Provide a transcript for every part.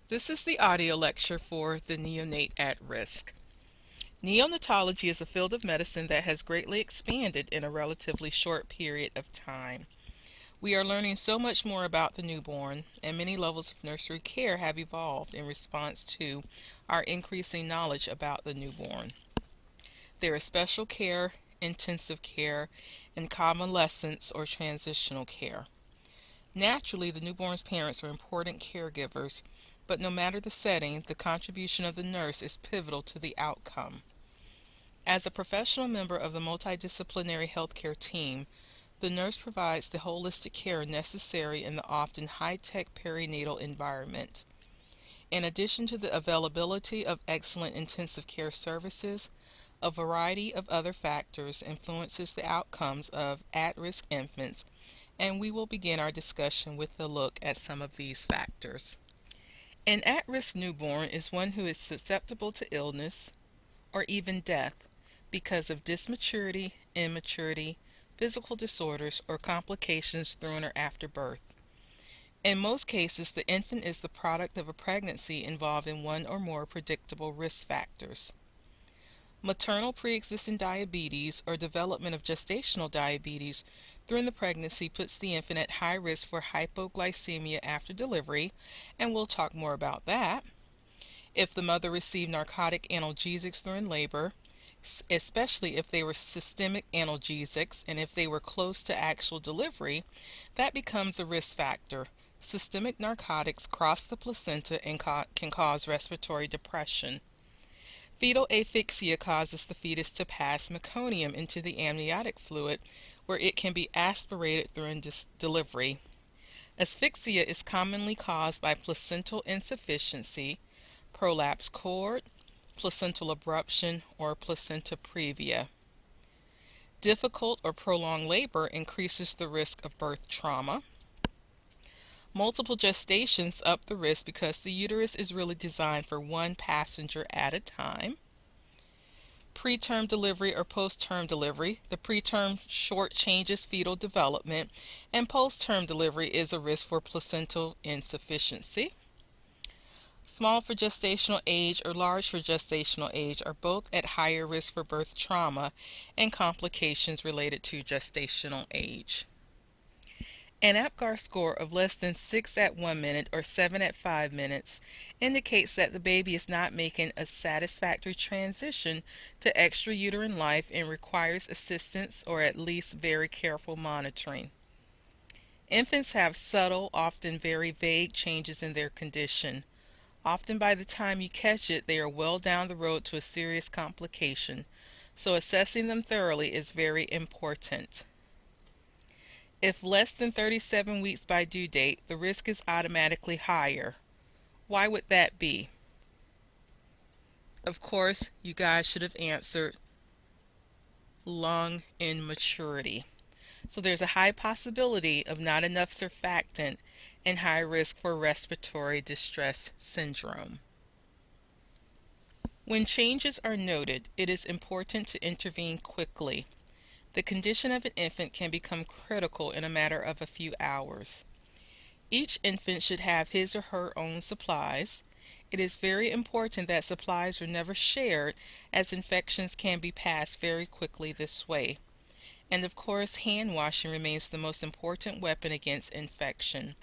This is the audio lecture for the neonate at risk. Neonatology is a field of medicine that has greatly expanded in a relatively short period of time. We are learning so much more about the newborn, and many levels of nursery care have evolved in response to our increasing knowledge about the newborn. There is special care, intensive care, and convalescence or transitional care. Naturally, the newborn's parents are important caregivers, but no matter the setting, the contribution of the nurse is pivotal to the outcome. As a professional member of the multidisciplinary healthcare team, the nurse provides the holistic care necessary in the often high-tech perinatal environment. In addition to the availability of excellent intensive care services, a variety of other factors influences the outcomes of at-risk infants, and we will begin our discussion with a look at some of these factors. An at-risk newborn is one who is susceptible to illness or even death because of dysmaturity, immaturity, physical disorders, or complications through or after birth. In most cases, the infant is the product of a pregnancy involving one or more predictable risk factors. Maternal preexisting diabetes or development of gestational diabetes during the pregnancy puts the infant at high risk for hypoglycemia after delivery, and we'll talk more about that. If the mother received narcotic analgesics during labor, especially if they were systemic analgesics and if they were close to actual delivery, that becomes a risk factor. Systemic narcotics cross the placenta and can cause respiratory depression. Fetal asphyxia causes the fetus to pass meconium into the amniotic fluid, where it can be aspirated during delivery. Asphyxia is commonly caused by placental insufficiency, prolapsed cord, placental abruption, or placenta previa. Difficult or prolonged labor increases the risk of birth trauma. Multiple gestations up the risk because the uterus is really designed for one passenger at a time. Preterm delivery or post-term delivery. The preterm shortchanges fetal development, and post-term delivery is a risk for placental insufficiency. Small for gestational age or large for gestational age are both at higher risk for birth trauma and complications related to gestational age. An APGAR score of less than 6 at 1 minute or 7 at 5 minutes indicates that the baby is not making a satisfactory transition to extrauterine life and requires assistance or at least very careful monitoring. Infants have subtle, often very vague changes in their condition. Often by the time you catch it, they are well down the road to a serious complication, so assessing them thoroughly is very important. If less than 37 weeks by due date, the risk is automatically higher. Why would that be? Of course, you guys should have answered lung immaturity. So there's a high possibility of not enough surfactant and high risk for respiratory distress syndrome. When changes are noted, it is important to intervene quickly. The condition of an infant can become critical in a matter of a few hours. Each infant should have his or her own supplies. It is very important that supplies are never shared, as infections can be passed very quickly this way. And of course, hand washing remains the most important weapon against infection.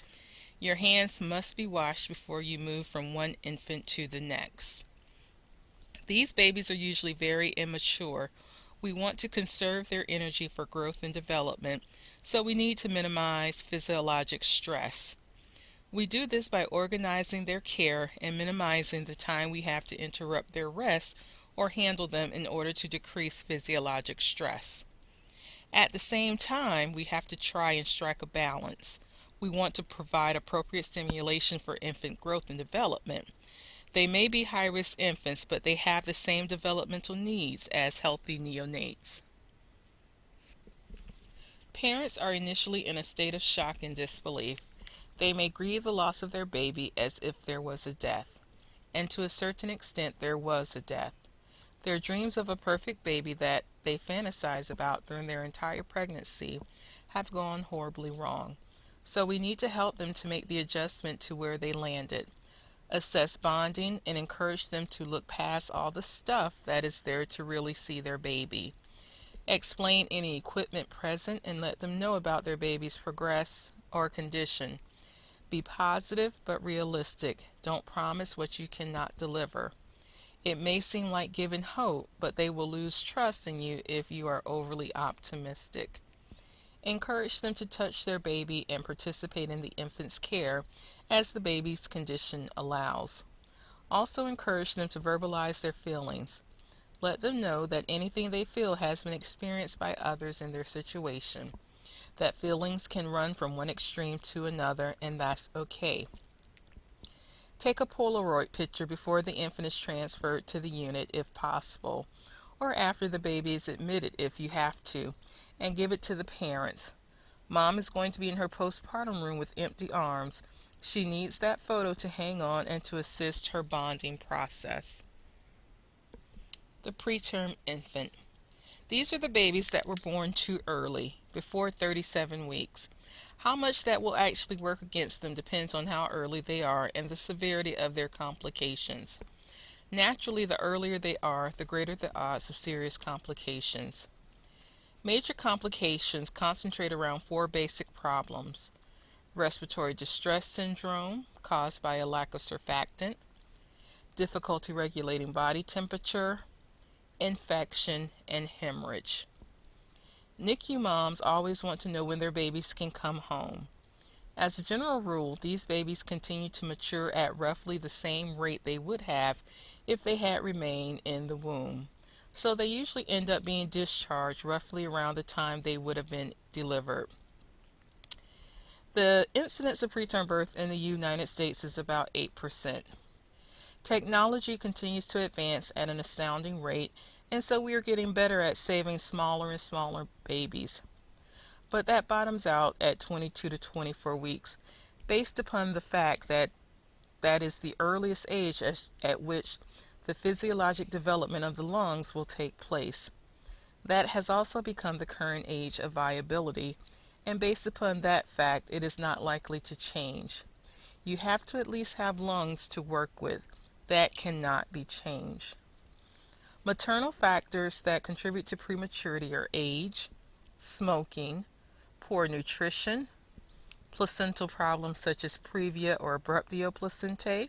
Your hands must be washed before you move from one infant to the next. These babies are usually very immature. We want to conserve their energy for growth and development, so we need to minimize physiologic stress. We do this by organizing their care and minimizing the time we have to interrupt their rest or handle them in order to decrease physiologic stress. At the same time, we have to try and strike a balance. We want to provide appropriate stimulation for infant growth and development. They may be high-risk infants, but they have the same developmental needs as healthy neonates. Parents are initially in a state of shock and disbelief. They may grieve the loss of their baby as if there was a death, and to a certain extent there was a death. Their dreams of a perfect baby that they fantasize about during their entire pregnancy have gone horribly wrong. So we need to help them to make the adjustment to where they landed. Assess bonding and encourage them to look past all the stuff that is there to really see their baby. Explain any equipment present and let them know about their baby's progress or condition. Be positive but realistic. Don't promise what you cannot deliver. It may seem like giving hope, but they will lose trust in you if you are overly optimistic. Encourage them to touch their baby and participate in the infant's care as the baby's condition allows. Also encourage them to verbalize their feelings. Let them know that anything they feel has been experienced by others in their situation, that feelings can run from one extreme to another, and that's okay. Take a Polaroid picture before the infant is transferred to the unit if possible, or after the baby is admitted if you have to, and give it to the parents. Mom is going to be in her postpartum room with empty arms. She needs that photo to hang on and to assist her bonding process. The preterm infant. These are the babies that were born too early, before 37 weeks. How much that will actually work against them depends on how early they are and the severity of their complications. Naturally, the earlier they are, the greater the odds of serious complications. Major complications concentrate around four basic problems: respiratory distress syndrome, caused by a lack of surfactant; difficulty regulating body temperature; infection; and hemorrhage. NICU moms always want to know when their babies can come home. As a general rule, these babies continue to mature at roughly the same rate they would have if they had remained in the womb. So they usually end up being discharged roughly around the time they would have been delivered. The incidence of preterm birth in the United States is about 8%. Technology continues to advance at an astounding rate, and so we are getting better at saving smaller and smaller babies. But that bottoms out at 22 to 24 weeks, based upon the fact that that is the earliest age at which the physiologic development of the lungs will take place. That has also become the current age of viability, and based upon that fact, it is not likely to change. You have to at least have lungs to work with. That cannot be changed. Maternal factors that contribute to prematurity are age, smoking, poor nutrition, placental problems such as previa or abruptio placentae,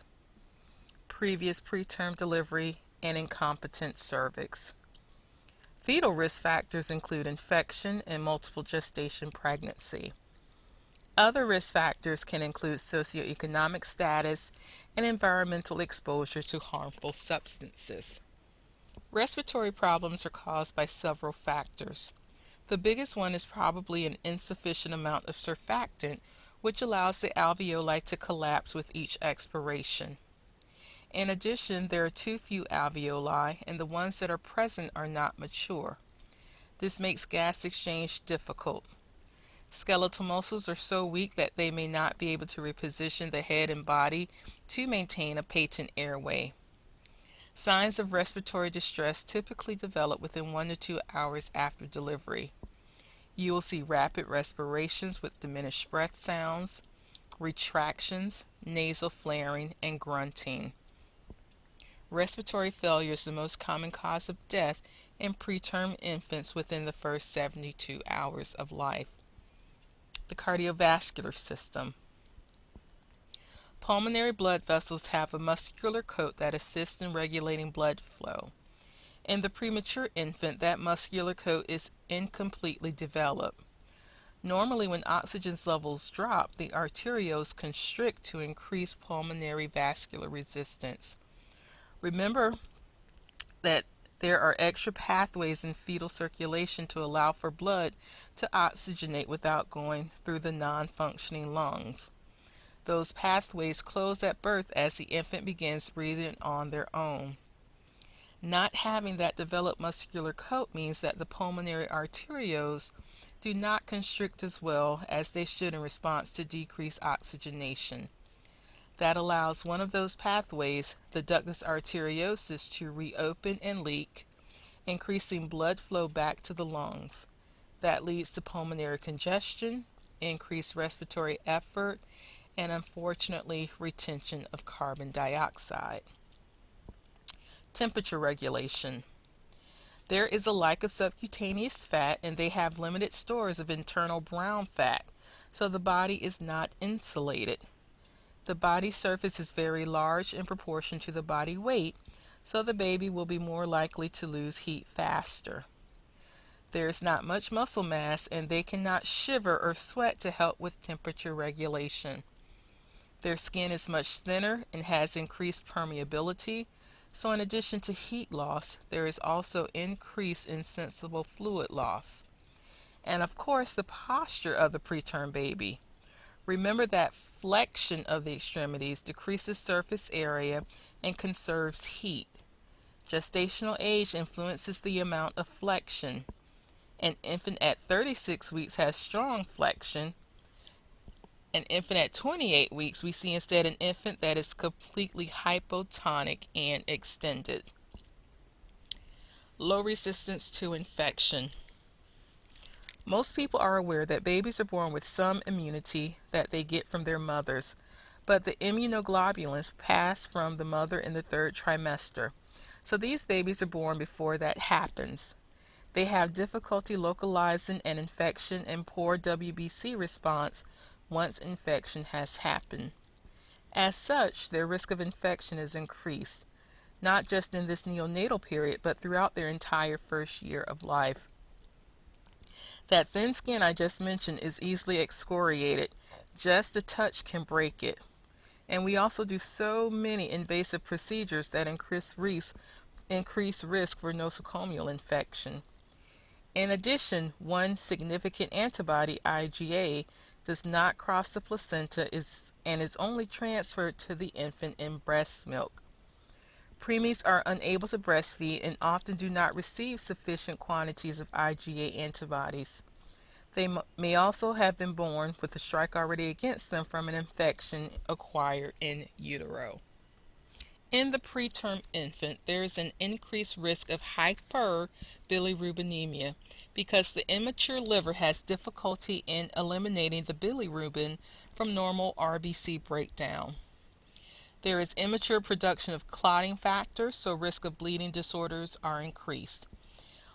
previous preterm delivery, and incompetent cervix. Fetal risk factors include infection and multiple gestation pregnancy. Other risk factors can include socioeconomic status and environmental exposure to harmful substances. Respiratory problems are caused by several factors. The biggest one is probably an insufficient amount of surfactant, which allows the alveoli to collapse with each expiration. In addition, there are too few alveoli, and the ones that are present are not mature. This makes gas exchange difficult. Skeletal muscles are so weak that they may not be able to reposition the head and body to maintain a patent airway. Signs of respiratory distress typically develop within 1 to 2 hours after delivery. You will see rapid respirations with diminished breath sounds, retractions, nasal flaring, and grunting. Respiratory failure is the most common cause of death in preterm infants within the first 72 hours of life. The cardiovascular system. Pulmonary blood vessels have a muscular coat that assists in regulating blood flow. In the premature infant, that muscular coat is incompletely developed. Normally, when oxygen levels drop, the arterioles constrict to increase pulmonary vascular resistance. Remember that there are extra pathways in fetal circulation to allow for blood to oxygenate without going through the non-functioning lungs. Those pathways close at birth as the infant begins breathing on their own. Not having that developed muscular coat means that the pulmonary arterioles do not constrict as well as they should in response to decreased oxygenation. That allows one of those pathways, the ductus arteriosus, to reopen and leak, increasing blood flow back to the lungs. That leads to pulmonary congestion, increased respiratory effort, and unfortunately retention of carbon dioxide. Temperature regulation. There is a lack of subcutaneous fat and they have limited stores of internal brown fat, so the body is not insulated. The body surface is very large in proportion to the body weight, so the baby will be more likely to lose heat faster. There is not much muscle mass and they cannot shiver or sweat to help with temperature regulation. Their skin is much thinner and has increased permeability, so in addition to heat loss, there is also increased insensible fluid loss. And of course, the posture of the preterm baby. Remember that flexion of the extremities decreases surface area and conserves heat. Gestational age influences the amount of flexion. An infant at 36 weeks has strong flexion. An infant at 28 weeks, we see instead an infant that is completely hypotonic and extended. Low resistance to infection. Most people are aware that babies are born with some immunity that they get from their mothers, but the immunoglobulins pass from the mother in the third trimester. So these babies are born before that happens. They have difficulty localizing an infection and poor WBC response once infection has happened. As such, their risk of infection is increased, not just in this neonatal period, but throughout their entire first year of life. That thin skin I just mentioned is easily excoriated. Just a touch can break it. And we also do so many invasive procedures that increase risk for nosocomial infection. In addition, one significant antibody, IgA, does not cross the placenta and is only transferred to the infant in breast milk. Preemies are unable to breastfeed and often do not receive sufficient quantities of IgA antibodies. They may also have been born with a strike already against them from an infection acquired in utero. In the preterm infant, there is an increased risk of hyperbilirubinemia because the immature liver has difficulty in eliminating the bilirubin from normal RBC breakdown. There is immature production of clotting factors, so risk of bleeding disorders are increased.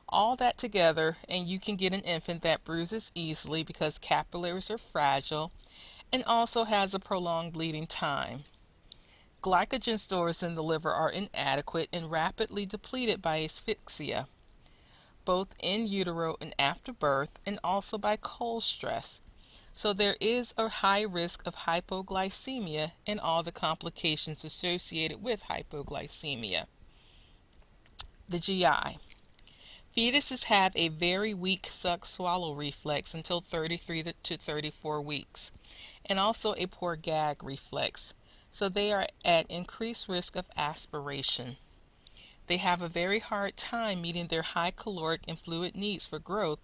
All that together, and you can get an infant that bruises easily because capillaries are fragile and also has a prolonged bleeding time. Glycogen stores in the liver are inadequate and rapidly depleted by asphyxia, both in utero and after birth, and also by cold stress. So there is a high risk of hypoglycemia and all the complications associated with hypoglycemia. The GI. Fetuses have a very weak suck-swallow reflex until 33 to 34 weeks, and also a poor gag reflex, so they are at increased risk of aspiration. They have a very hard time meeting their high caloric and fluid needs for growth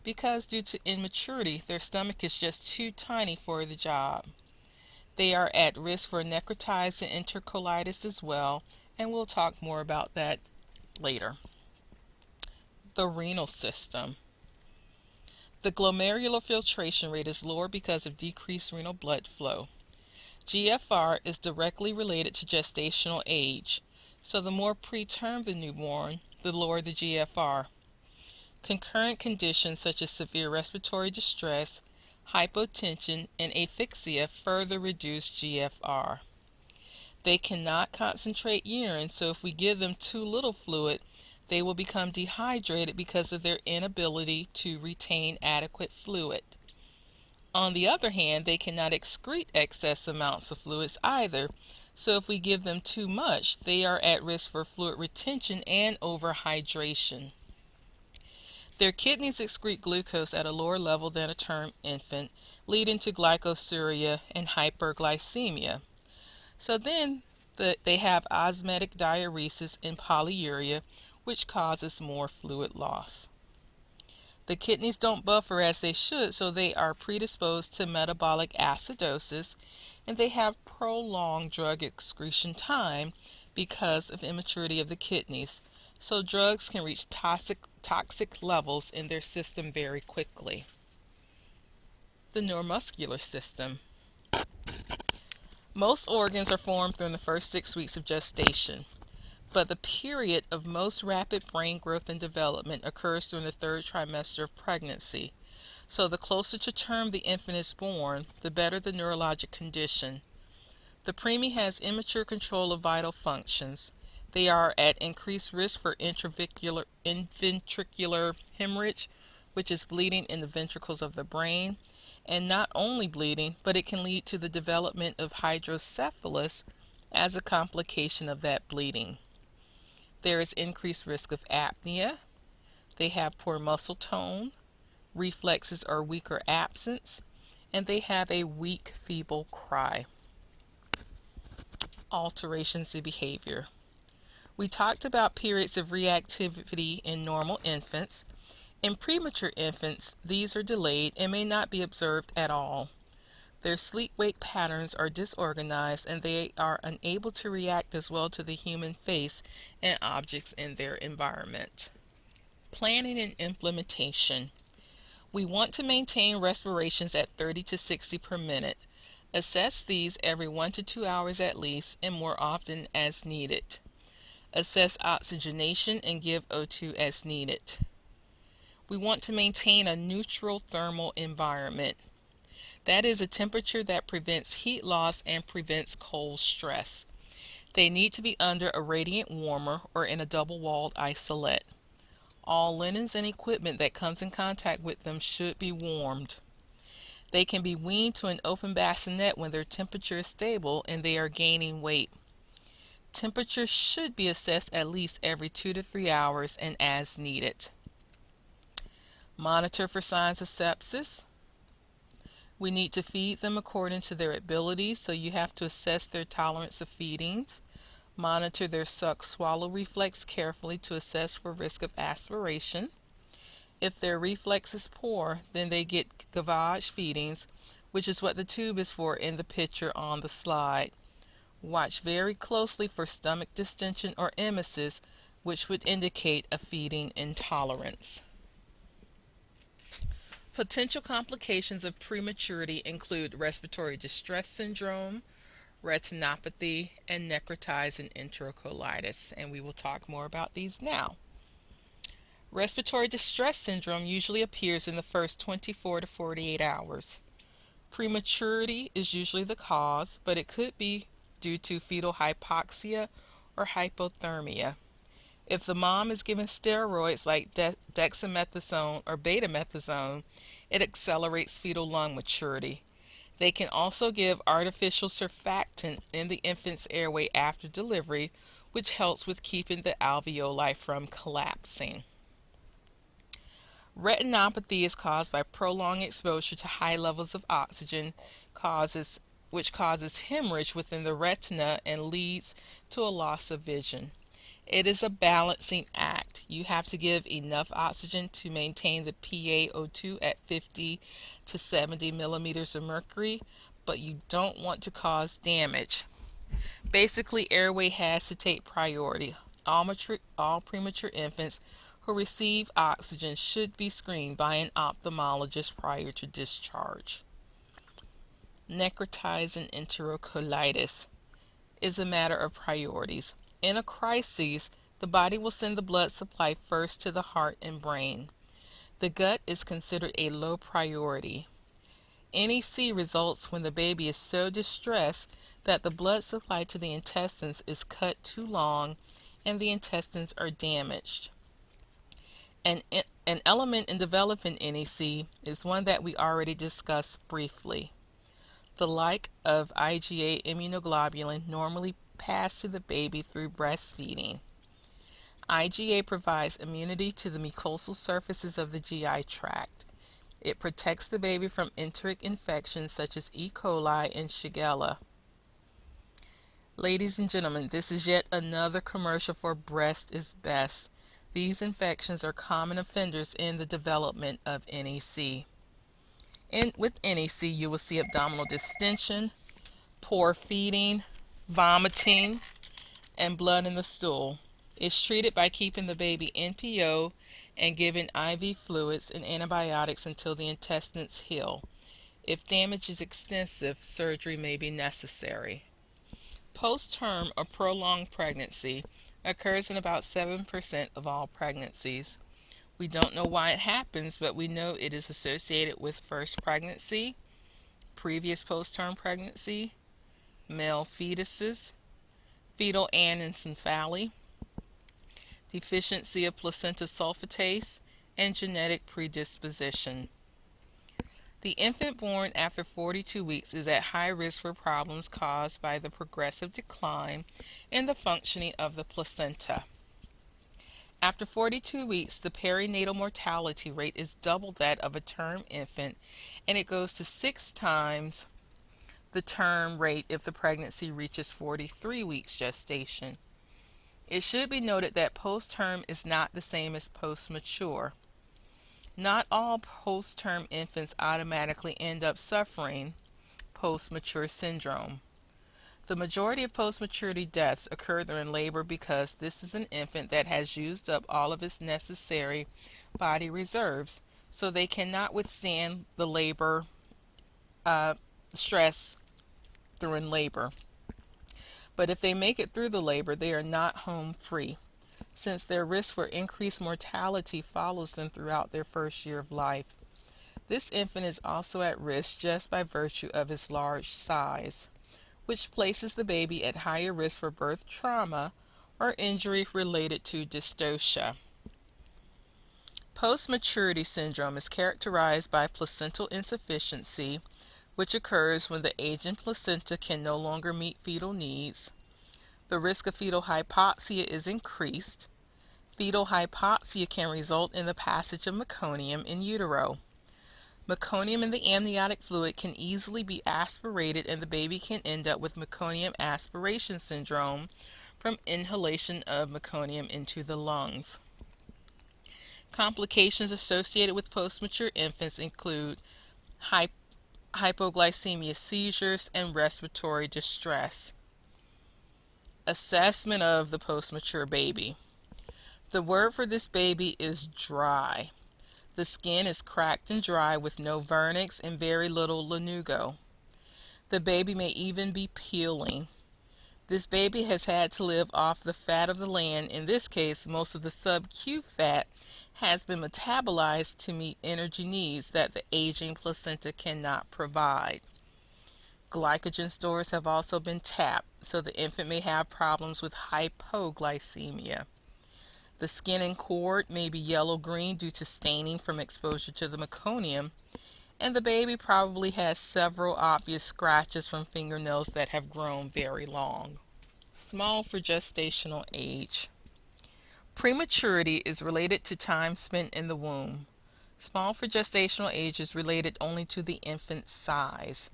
because due to immaturity, their stomach is just too tiny for the job. They are at risk for necrotizing enterocolitis as well, and we'll talk more about that later. The renal system. The glomerular filtration rate is lower because of decreased renal blood flow. GFR is directly related to gestational age, so the more preterm the newborn, the lower the GFR. Concurrent conditions such as severe respiratory distress, hypotension, and asphyxia further reduce GFR. They cannot concentrate urine, so if we give them too little fluid, they will become dehydrated because of their inability to retain adequate fluid. On the other hand, they cannot excrete excess amounts of fluids either, so if we give them too much, they are at risk for fluid retention and overhydration. Their kidneys excrete glucose at a lower level than a term infant, leading to glycosuria and hyperglycemia. So then they have osmotic diuresis and polyuria, which causes more fluid loss. The kidneys don't buffer as they should, so they are predisposed to metabolic acidosis, and they have prolonged drug excretion time because of immaturity of the kidneys. So drugs can reach toxic levels in their system very quickly. The neuromuscular system. Most organs are formed during the first 6 weeks of gestation, but the period of most rapid brain growth and development occurs during the third trimester of pregnancy. So the closer to term the infant is born, the better the neurologic condition. The preemie has immature control of vital functions. They are at increased risk for intraventricular hemorrhage, which is bleeding in the ventricles of the brain, and not only bleeding, but it can lead to the development of hydrocephalus as a complication of that bleeding. There is increased risk of apnea. They have poor muscle tone, reflexes are weak or absent, and they have a weak, feeble cry. Alterations in behavior. We talked about periods of reactivity in normal infants. In premature infants, these are delayed and may not be observed at all. Their sleep-wake patterns are disorganized and they are unable to react as well to the human face and objects in their environment. Planning and implementation. We want to maintain respirations at 30 to 60 per minute. Assess these every 1 to 2 hours at least and more often as needed. Assess oxygenation and give O2 as needed. We want to maintain a neutral thermal environment. That is a temperature that prevents heat loss and prevents cold stress. They need to be under a radiant warmer or in a double-walled isolette. All linens and equipment that comes in contact with them should be warmed. They can be weaned to an open bassinet when their temperature is stable and they are gaining weight. Temperature should be assessed at least every 2 to 3 hours and as needed. Monitor for signs of sepsis. We need to feed them according to their abilities, so you have to assess their tolerance of feedings. Monitor their suck-swallow reflex carefully to assess for risk of aspiration. If their reflex is poor, then they get gavage feedings, which is what the tube is for in the picture on the slide. Watch very closely for stomach distension or emesis, which would indicate a feeding intolerance. Potential complications of prematurity include respiratory distress syndrome, retinopathy, and necrotizing enterocolitis, and we will talk more about these now. Respiratory distress syndrome usually appears in the first 24 to 48 hours. Prematurity is usually the cause, but it could be due to fetal hypoxia or hypothermia. If the mom is given steroids like dexamethasone or betamethasone, it accelerates fetal lung maturity. They can also give artificial surfactant in the infant's airway after delivery, which helps with keeping the alveoli from collapsing. Retinopathy is caused by prolonged exposure to high levels of oxygen, which causes hemorrhage within the retina and leads to a loss of vision. It is a balancing act. You have to give enough oxygen to maintain the PaO2 at 50 to 70 millimeters of mercury, but you don't want to cause damage. Basically, airway has to take priority. All premature infants who receive oxygen should be screened by an ophthalmologist prior to discharge. Necrotizing enterocolitis is a matter of priorities. In a crisis, the body will send the blood supply first to the heart and brain. The gut is considered a low priority. NEC results when the baby is so distressed that the blood supply to the intestines is cut too long and the intestines are damaged. An element in developing NEC is one that we already discussed briefly. The lack of IgA immunoglobulin normally pass to the baby through breastfeeding. IgA provides immunity to the mucosal surfaces of the GI tract. It protects the baby from enteric infections such as E. coli and Shigella. Ladies and gentlemen, this is yet another commercial for Breast is Best. These infections are common offenders in the development of NEC. With NEC, you will see abdominal distension, poor feeding, vomiting, and blood in the stool. It's treated by keeping the baby NPO and giving IV fluids and antibiotics until the intestines heal. If damage is extensive, surgery may be necessary. Post-term or prolonged pregnancy occurs in about 7% of all pregnancies. We don't know why it happens, but we know it is associated with first pregnancy, previous post-term pregnancy, male fetuses, fetal anencephaly, deficiency of placenta sulfatase, and genetic predisposition. The infant born after 42 weeks is at high risk for problems caused by the progressive decline in the functioning of the placenta. After 42 weeks, the perinatal mortality rate is double that of a term infant, and it goes to 6 times the term rate if the pregnancy reaches 43 weeks gestation. It should be noted that post-term is not the same as post-mature. Not all post-term infants automatically end up suffering post-mature syndrome. The majority of post-maturity deaths occur during labor because this is an infant that has used up all of its necessary body reserves, so they cannot withstand the labor stress during labor. But if they make it through the labor, they are not home free, since their risk for increased mortality follows them throughout their first year of life. This infant is also at risk just by virtue of its large size, which places the baby at higher risk for birth trauma or injury related to dystocia. Post-maturity syndrome is characterized by placental insufficiency, which occurs when the aging placenta can no longer meet fetal needs. The risk of fetal hypoxia is increased. Fetal hypoxia can result in the passage of meconium in utero. Meconium in the amniotic fluid can easily be aspirated, and the baby can end up with meconium aspiration syndrome from inhalation of meconium into the lungs. Complications associated with post-mature infants include hypoglycemia, seizures, and respiratory distress. Assessment of the post-mature baby. The word for this baby is dry. The skin is cracked and dry with no vernix and very little lanugo. The baby may even be peeling. This baby has had to live off the fat of the land. In this case, most of the sub-Q fat has been metabolized to meet energy needs that the aging placenta cannot provide. Glycogen stores have also been tapped, so the infant may have problems with hypoglycemia. The skin and cord may be yellow-green due to staining from exposure to the meconium, and the baby probably has several obvious scratches from fingernails that have grown very long. Small for gestational age. Prematurity is related to time spent in the womb. Small for gestational age is related only to the infant's size.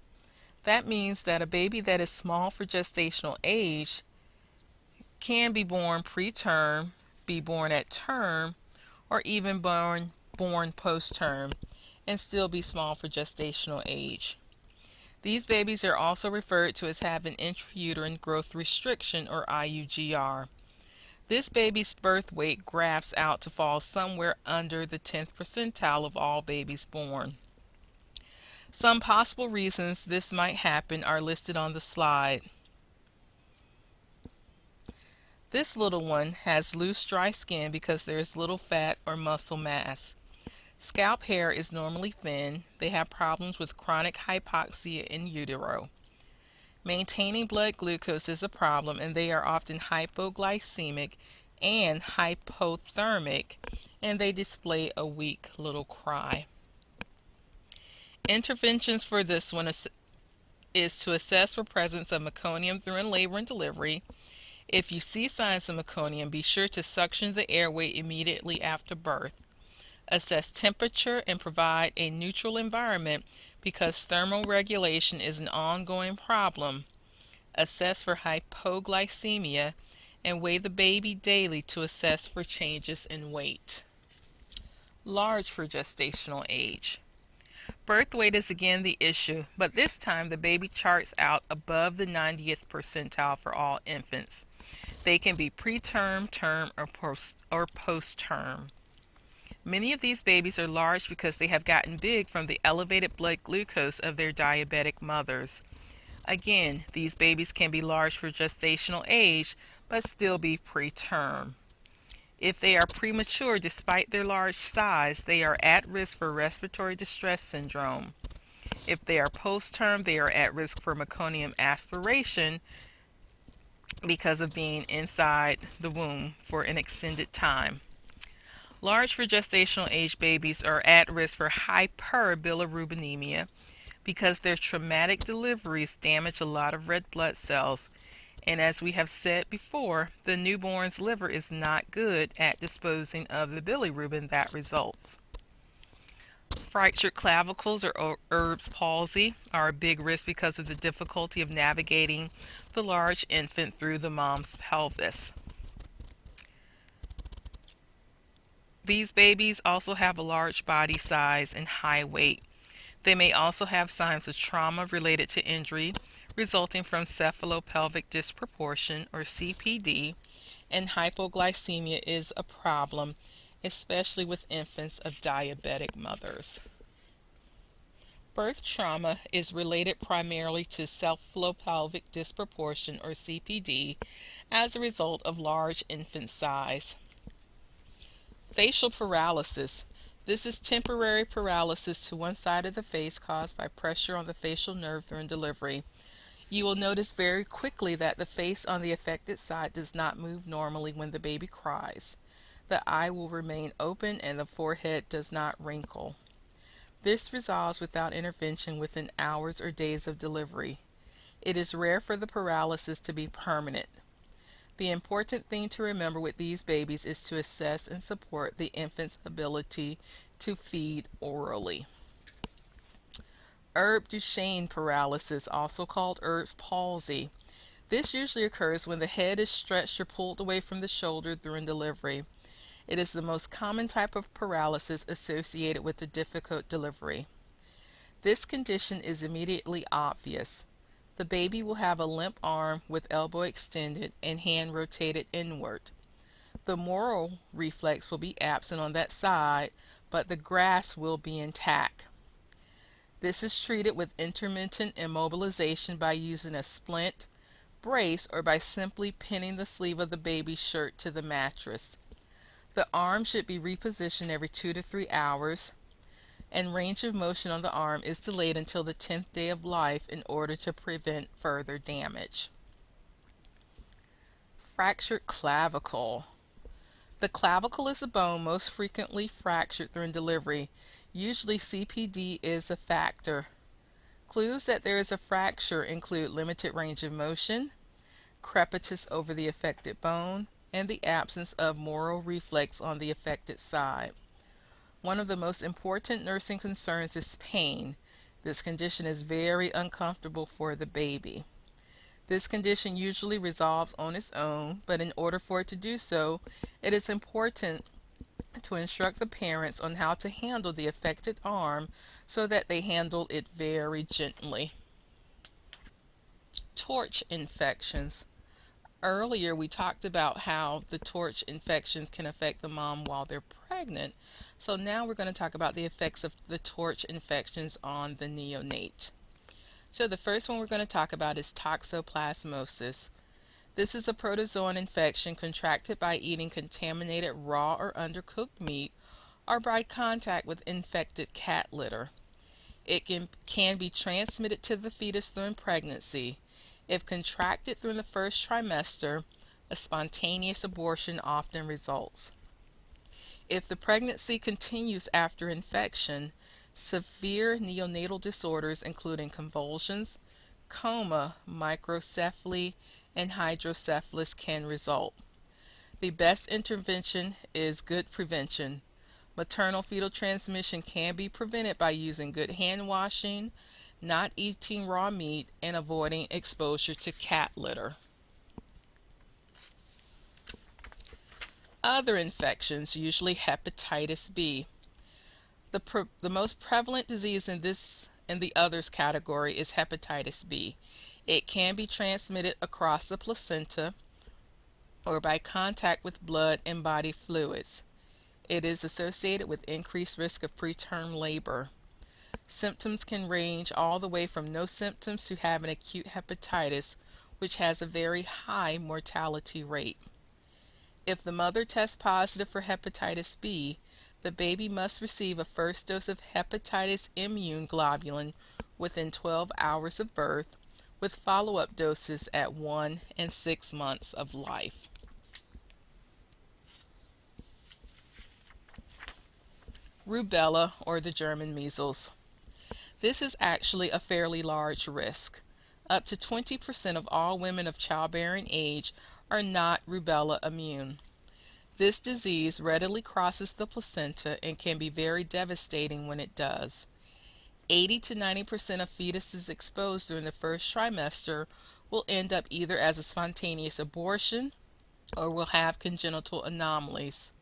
That means that a baby that is small for gestational age can be born preterm, be born at term, or even born post-term and still be small for gestational age. These babies are also referred to as having intrauterine growth restriction, or IUGR. This baby's birth weight graphs out to fall somewhere under the 10th percentile of all babies born. Some possible reasons this might happen are listed on the slide. This little one has loose, dry skin because there is little fat or muscle mass. Scalp hair is normally thin. They have problems with chronic hypoxia in utero. Maintaining blood glucose is a problem, and they are often hypoglycemic and hypothermic, and they display a weak little cry. Interventions for this one is to assess for presence of meconium during labor and delivery. If you see signs of meconium, be sure to suction the airway immediately after birth. Assess temperature and provide a neutral environment because thermal regulation is an ongoing problem. Assess for hypoglycemia and weigh the baby daily to assess for changes in weight. Large for gestational age. Birth weight is again the issue, but this time the baby charts out above the 90th percentile for all infants. They can be preterm, term, or post-term. Many of these babies are large because they have gotten big from the elevated blood glucose of their diabetic mothers. Again, these babies can be large for gestational age, but still be preterm. If they are premature despite their large size, they are at risk for respiratory distress syndrome. If they are post-term, they are at risk for meconium aspiration because of being inside the womb for an extended time. Large for gestational age babies are at risk for hyperbilirubinemia because their traumatic deliveries damage a lot of red blood cells. And as we have said before, the newborn's liver is not good at disposing of the bilirubin that results. Fractured clavicles or Erb's palsy are a big risk because of the difficulty of navigating the large infant through the mom's pelvis. These babies also have a large body size and high weight. They may also have signs of trauma related to injury resulting from cephalopelvic disproportion or CPD, and hypoglycemia is a problem, especially with infants of diabetic mothers. Birth trauma is related primarily to cephalopelvic disproportion or CPD as a result of large infant size. Facial paralysis. This is temporary paralysis to one side of the face caused by pressure on the facial nerve during delivery. You will notice very quickly that the face on the affected side does not move normally when the baby cries. The eye will remain open and the forehead does not wrinkle. This resolves without intervention within hours or days of delivery. It is rare for the paralysis to be permanent. The important thing to remember with these babies is to assess and support the infant's ability to feed orally. Erb Duchenne paralysis, also called Erb's palsy. This usually occurs when the head is stretched or pulled away from the shoulder during delivery. It is the most common type of paralysis associated with a difficult delivery. This condition is immediately obvious. The baby will have a limp arm with elbow extended and hand rotated inward. The Moro reflex will be absent on that side, but the grasp will be intact. This is treated with intermittent immobilization by using a splint, brace, or by simply pinning the sleeve of the baby's shirt to the mattress. The arm should be repositioned every 2 to 3 hours, and range of motion on the arm is delayed until the 10th day of life in order to prevent further damage. Fractured clavicle. The clavicle is the bone most frequently fractured during delivery. Usually CPD is a factor. Clues that there is a fracture include limited range of motion, crepitus over the affected bone, and the absence of Moro reflex on the affected side. One of the most important nursing concerns is pain. This condition is very uncomfortable for the baby. This condition usually resolves on its own, but in order for it to do so, it is important to instruct the parents on how to handle the affected arm so that they handle it very gently. Torch infections. Earlier we talked about how the torch infections can affect the mom while they're pregnant. So now we're going to talk about the effects of the torch infections on the neonate. So the first one we're going to talk about is toxoplasmosis. This is a protozoan infection contracted by eating contaminated raw or undercooked meat or by contact with infected cat litter. It can be transmitted to the fetus during pregnancy. If contracted through the first trimester, a spontaneous abortion often results. If the pregnancy continues after infection, severe neonatal disorders including convulsions, coma, microcephaly, and hydrocephalus can result. The best intervention is good prevention. Maternal fetal transmission can be prevented by using good hand washing, not eating raw meat, and avoiding exposure to cat litter. Other infections, usually hepatitis B. The most prevalent disease in the others category is hepatitis B. It can be transmitted across the placenta or by contact with blood and body fluids. It is associated with increased risk of preterm labor. Symptoms can range all the way from no symptoms to having acute hepatitis, which has a very high mortality rate. If the mother tests positive for hepatitis B, the baby must receive a first dose of hepatitis immune globulin within 12 hours of birth, with follow-up doses at 1 and 6 months of life. Rubella, or the German measles. This is actually a fairly large risk. Up to 20% of all women of childbearing age are not rubella immune. This disease readily crosses the placenta and can be very devastating when it does. 80 to 90% of fetuses exposed during the first trimester will end up either as a spontaneous abortion or will have congenital anomalies.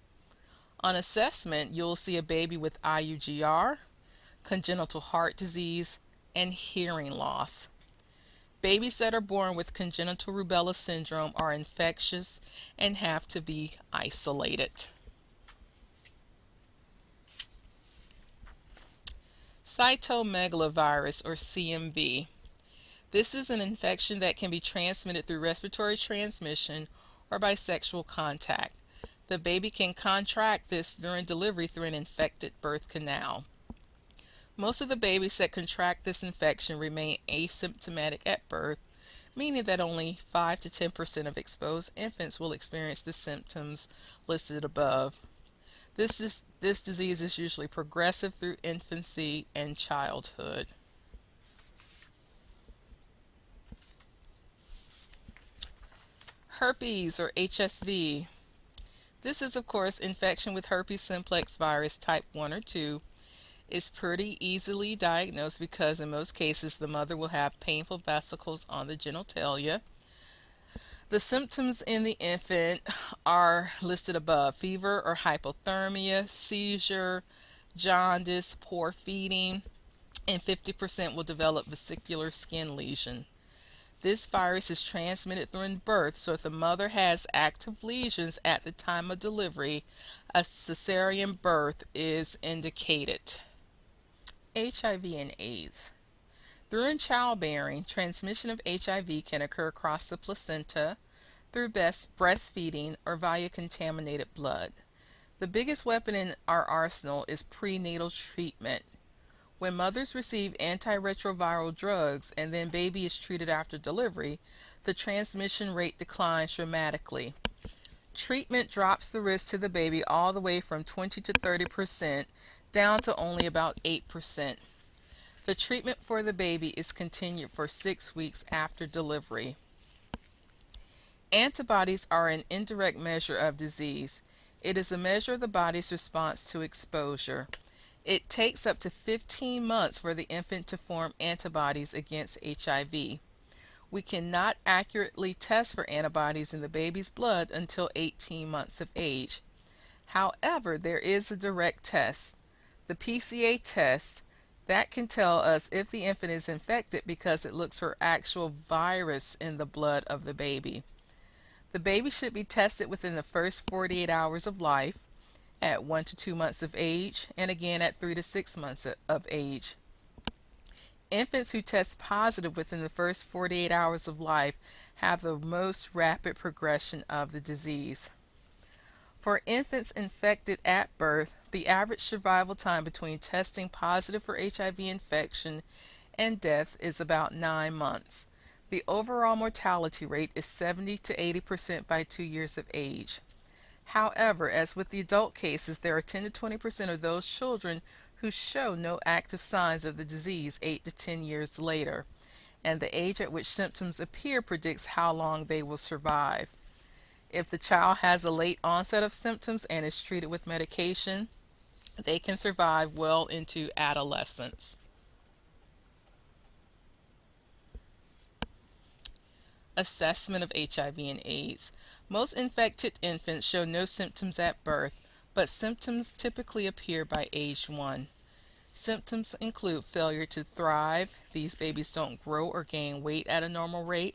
On assessment, you'll see a baby with IUGR, congenital heart disease, and hearing loss. Babies that are born with congenital rubella syndrome are infectious and have to be isolated. Cytomegalovirus, or CMV. This is an infection that can be transmitted through respiratory transmission or by sexual contact. The baby can contract this during delivery through an infected birth canal. Most of the babies that contract this infection remain asymptomatic at birth, meaning that only 5 to 10% of exposed infants will experience the symptoms listed above. This disease is usually progressive through infancy and childhood. Herpes, or HSV. This is, of course, infection with herpes simplex virus type 1 or 2. It's pretty easily diagnosed because in most cases the mother will have painful vesicles on the genitalia. The symptoms in the infant are listed above: fever or hypothermia, seizure, jaundice, poor feeding, and 50% will develop vesicular skin lesion. This virus is transmitted during birth, so if the mother has active lesions at the time of delivery, a cesarean birth is indicated. HIV and AIDS. During childbearing, transmission of HIV can occur across the placenta, through breastfeeding, or via contaminated blood. The biggest weapon in our arsenal is prenatal treatment. When mothers receive antiretroviral drugs and then baby is treated after delivery, the transmission rate declines dramatically. Treatment drops the risk to the baby all the way from 20 to 30% down to only about 8%. The treatment for the baby is continued for 6 weeks after delivery. Antibodies are an indirect measure of disease. It is a measure of the body's response to exposure. It takes up to 15 months for the infant to form antibodies against HIV. We cannot accurately test for antibodies in the baby's blood until 18 months of age. However, there is a direct test, the PCA test, that can tell us if the infant is infected because it looks for actual virus in the blood of the baby. The baby should be tested within the first 48 hours of life, at 1 to 2 months of age, and again at 3 to 6 months of age. Infants who test positive within the first 48 hours of life have the most rapid progression of the disease. For infants infected at birth, the average survival time between testing positive for HIV infection and death is about 9 months. The overall mortality rate is 70 to 80% by 2 years of age. However, as with the adult cases, there are 10 to 20% of those children who show no active signs of the disease 8 to 10 years later, and the age at which symptoms appear predicts how long they will survive. If the child has a late onset of symptoms and is treated with medication, they can survive well into adolescence. Assessment of HIV and AIDS. Most infected infants show no symptoms at birth, but symptoms typically appear by age 1. Symptoms include failure to thrive. These babies don't grow or gain weight at a normal rate.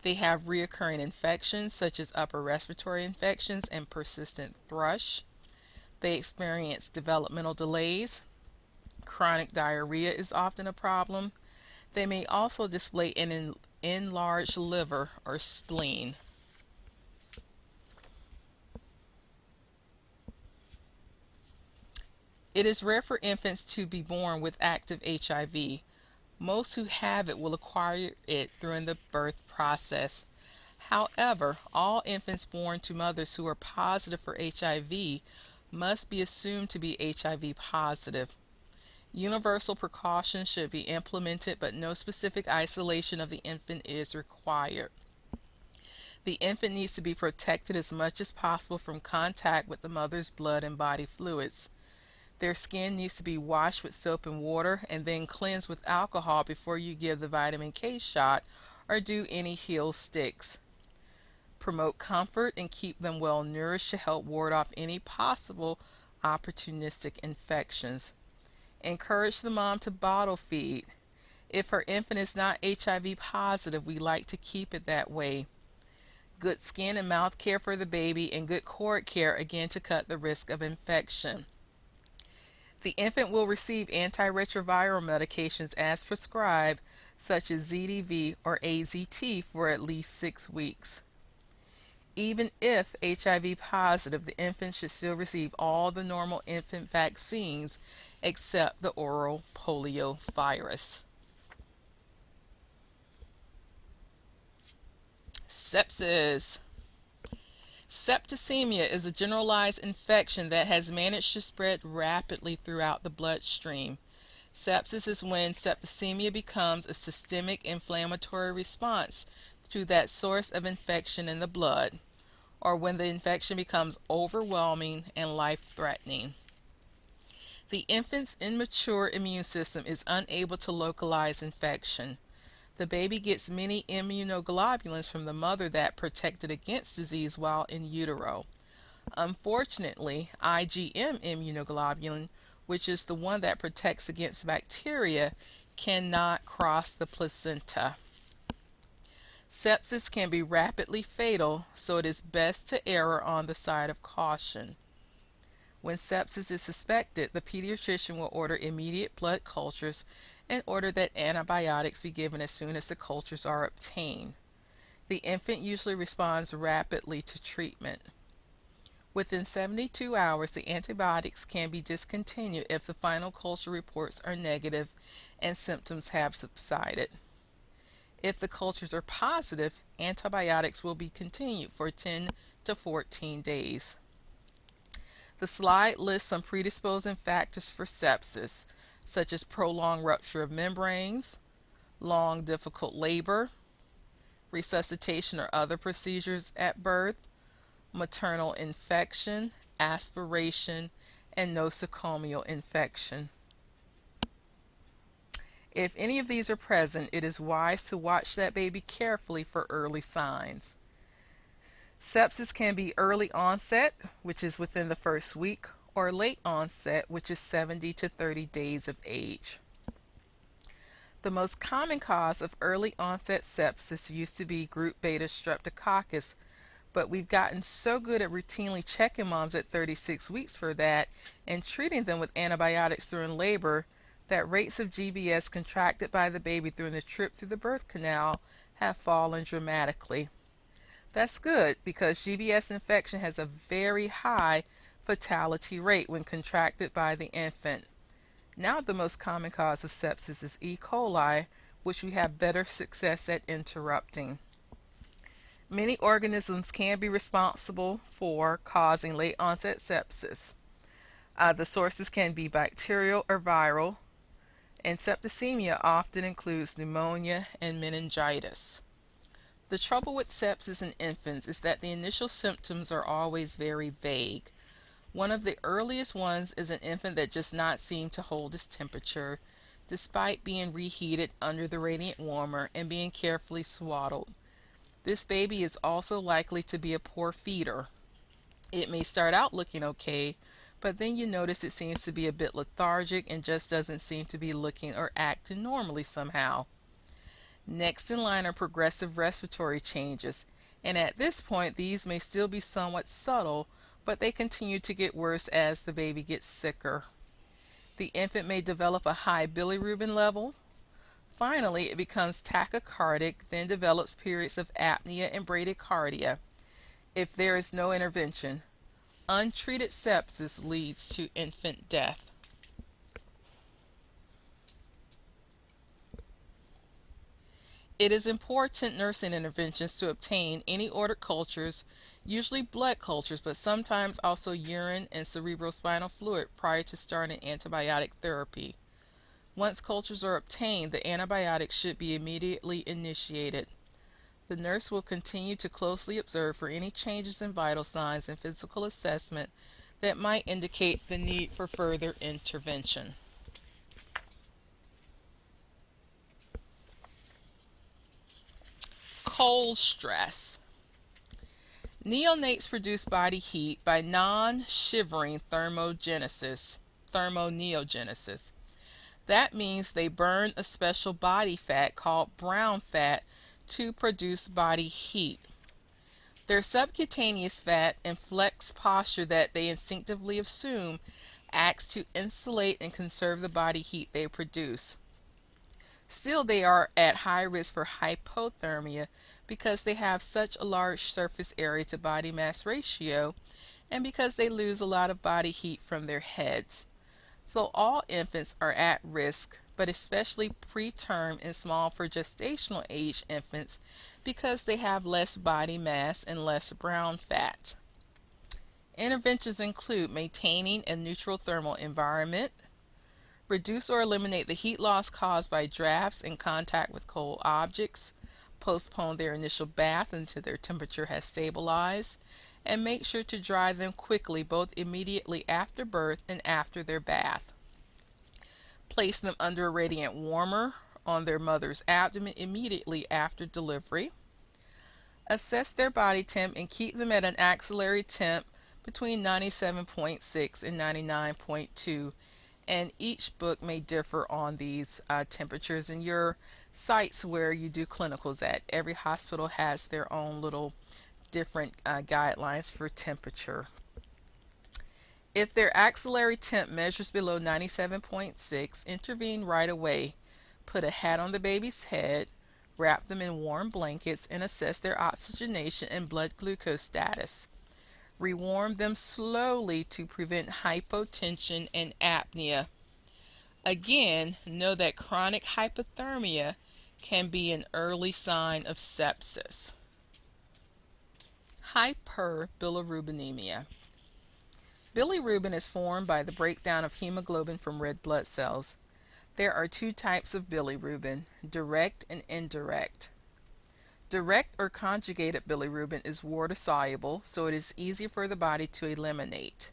They have recurring infections such as upper respiratory infections and persistent thrush. They experience developmental delays. Chronic diarrhea is often a problem. They may also display an enlarged liver or spleen. It is rare for infants to be born with active HIV. Most who have it will acquire it during the birth process. However, all infants born to mothers who are positive for HIV must be assumed to be HIV positive. Universal precautions should be implemented, but no specific isolation of the infant is required. The infant needs to be protected as much as possible from contact with the mother's blood and body fluids. Their skin needs to be washed with soap and water and then cleansed with alcohol before you give the vitamin K shot or do any heel sticks. Promote comfort and keep them well nourished to help ward off any possible opportunistic infections. Encourage the mom to bottle feed. If her infant is not HIV positive, we like to keep it that way. Good skin and mouth care for the baby and good cord care again to cut the risk of infection. The infant will receive antiretroviral medications as prescribed, such as ZDV or AZT, for at least 6 weeks. Even if HIV positive, the infant should still receive all the normal infant vaccines except the oral polio virus. Sepsis. Septicemia is a generalized infection that has managed to spread rapidly throughout the bloodstream. Sepsis is when septicemia becomes a systemic inflammatory response to that source of infection in the blood, or when the infection becomes overwhelming and life-threatening. The infant's immature immune system is unable to localize infection. The baby gets many immunoglobulins from the mother that protected against disease while in utero. Unfortunately, IgM immunoglobulin, which is the one that protects against bacteria, cannot cross the placenta. Sepsis can be rapidly fatal, so it is best to err on the side of caution. When sepsis is suspected, the pediatrician will order immediate blood cultures and order that antibiotics be given as soon as the cultures are obtained. The infant usually responds rapidly to treatment. Within 72 hours, the antibiotics can be discontinued if the final culture reports are negative and symptoms have subsided. If the cultures are positive, antibiotics will be continued for 10 to 14 days. The slide lists some predisposing factors for sepsis, such as prolonged rupture of membranes, long difficult labor, resuscitation or other procedures at birth, maternal infection, aspiration, and nosocomial infection. If any of these are present, it is wise to watch that baby carefully for early signs. Sepsis can be early onset, which is within the first week, or late onset, which is 70 to 30 days of age. The most common cause of early onset sepsis used to be group beta streptococcus, but we've gotten so good at routinely checking moms at 36 weeks for that and treating them with antibiotics during labor that rates of GBS contracted by the baby during the trip through the birth canal have fallen dramatically. That's good because GBS infection has a very high fatality rate when contracted by the infant. Now the most common cause of sepsis is E. coli, which we have better success at interrupting. Many organisms can be responsible for causing late onset sepsis. The sources can be bacterial or viral, and septicemia often includes pneumonia and meningitis. The trouble with sepsis in infants is that the initial symptoms are always very vague. One of the earliest ones is an infant that does not seem to hold its temperature, despite being reheated under the radiant warmer and being carefully swaddled. This baby is also likely to be a poor feeder. It may start out looking okay, but then you notice it seems to be a bit lethargic and just doesn't seem to be looking or acting normally somehow. Next in line are progressive respiratory changes, and at this point these may still be somewhat subtle, but they continue to get worse as the baby gets sicker. The infant may develop a high bilirubin level. Finally, it becomes tachycardic, then develops periods of apnea and bradycardia. If there is no intervention, untreated sepsis leads to infant death. It is important nursing interventions to obtain any ordered cultures, usually blood cultures, but sometimes also urine and cerebrospinal fluid prior to starting antibiotic therapy. Once cultures are obtained, the antibiotics should be immediately initiated. The nurse will continue to closely observe for any changes in vital signs and physical assessment that might indicate the need for further intervention. Cold stress. Neonates produce body heat by non-shivering thermoneogenesis. That means they burn a special body fat called brown fat to produce body heat. Their subcutaneous fat and flex posture that they instinctively assume acts to insulate and conserve the body heat they produce. Still, they are at high risk for hypothermia because they have such a large surface area to body mass ratio and because they lose a lot of body heat from their heads. So all infants are at risk, but especially preterm and small for gestational age infants because they have less body mass and less brown fat. Interventions include maintaining a neutral thermal environment, reduce or eliminate the heat loss caused by drafts and contact with cold objects, postpone their initial bath until their temperature has stabilized, and make sure to dry them quickly both immediately after birth and after their bath. Place them under a radiant warmer on their mother's abdomen immediately after delivery. Assess their body temp and keep them at an axillary temp between 97.6 and 99.2, and each book may differ on these temperatures and your sites where you do clinicals at. Every hospital has their own little different guidelines for temperature. If their axillary temp measures below 97.6, intervene right away. Put a hat on the baby's head, wrap them in warm blankets, and assess their oxygenation and blood glucose status. Rewarm them slowly to prevent hypotension and apnea. Again, know that chronic hypothermia can be an early sign of sepsis. Hyperbilirubinemia. Bilirubin is formed by the breakdown of hemoglobin from red blood cells. There are two types of bilirubin, direct and indirect. Direct or conjugated bilirubin is water-soluble, so it is easy for the body to eliminate.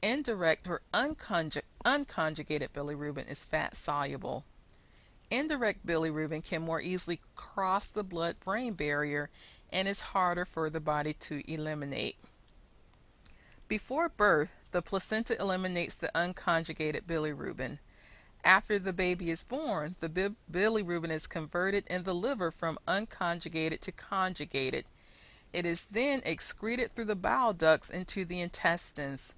Indirect or unconjugated bilirubin is fat-soluble. Indirect bilirubin can more easily cross the blood-brain barrier and is harder for the body to eliminate. Before birth, the placenta eliminates the unconjugated bilirubin. After the baby is born, the bilirubin is converted in the liver from unconjugated to conjugated. It is then excreted through the bile ducts into the intestines.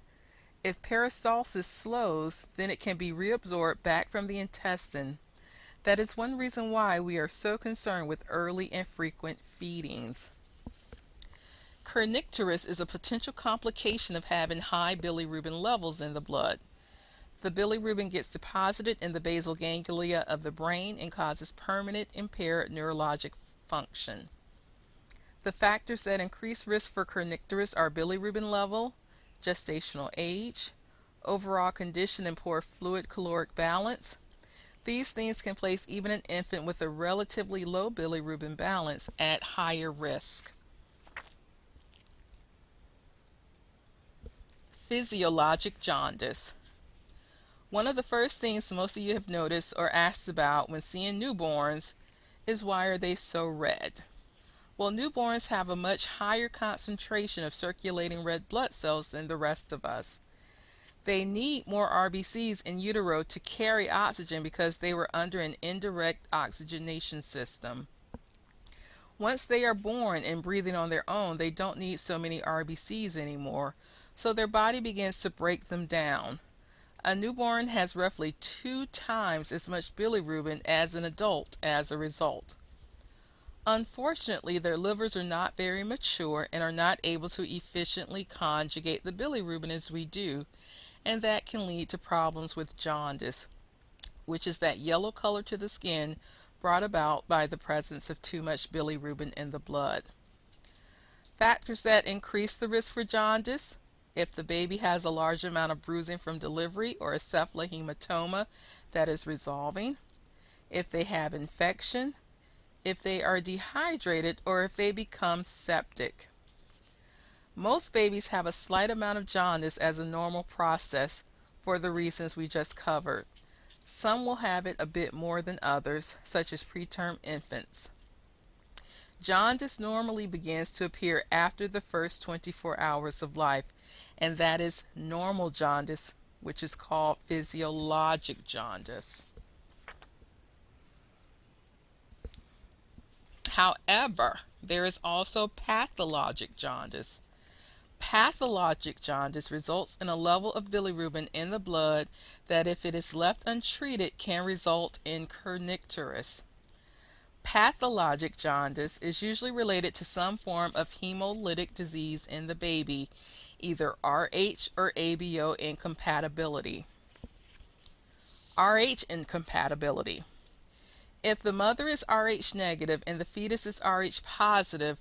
If peristalsis slows, then it can be reabsorbed back from the intestine. That is one reason why we are so concerned with early and frequent feedings. Kernicterus is a potential complication of having high bilirubin levels in the blood. The bilirubin gets deposited in the basal ganglia of the brain and causes permanent impaired neurologic function. The factors that increase risk for kernicterus are bilirubin level, gestational age, overall condition and poor fluid caloric balance. These things can place even an infant with a relatively low bilirubin balance at higher risk. Physiologic jaundice. One of the first things most of you have noticed or asked about when seeing newborns is why are they so red? Well, newborns have a much higher concentration of circulating red blood cells than the rest of us. They need more RBCs in utero to carry oxygen because they were under an indirect oxygenation system. Once they are born and breathing on their own, they don't need so many RBCs anymore, so their body begins to break them down. A newborn has roughly 2 times as much bilirubin as an adult as a result. Unfortunately, their livers are not very mature and are not able to efficiently conjugate the bilirubin as we do, and that can lead to problems with jaundice, which is that yellow color to the skin brought about by the presence of too much bilirubin in the blood. Factors that increase the risk for jaundice: if the baby has a large amount of bruising from delivery or a cephalohematoma that is resolving, if they have infection, if they are dehydrated, or if they become septic. Most babies have a slight amount of jaundice as a normal process for the reasons we just covered. Some will have it a bit more than others, such as preterm infants. Jaundice normally begins to appear after the first 24 hours of life, and that is normal jaundice, which is called physiologic jaundice. However, there is also pathologic jaundice. Pathologic jaundice results in a level of bilirubin in the blood that, if it is left untreated, can result in kernicterus. Pathologic jaundice is usually related to some form of hemolytic disease in the baby, either Rh or ABO incompatibility. Rh incompatibility. If the mother is Rh negative and the fetus is Rh positive,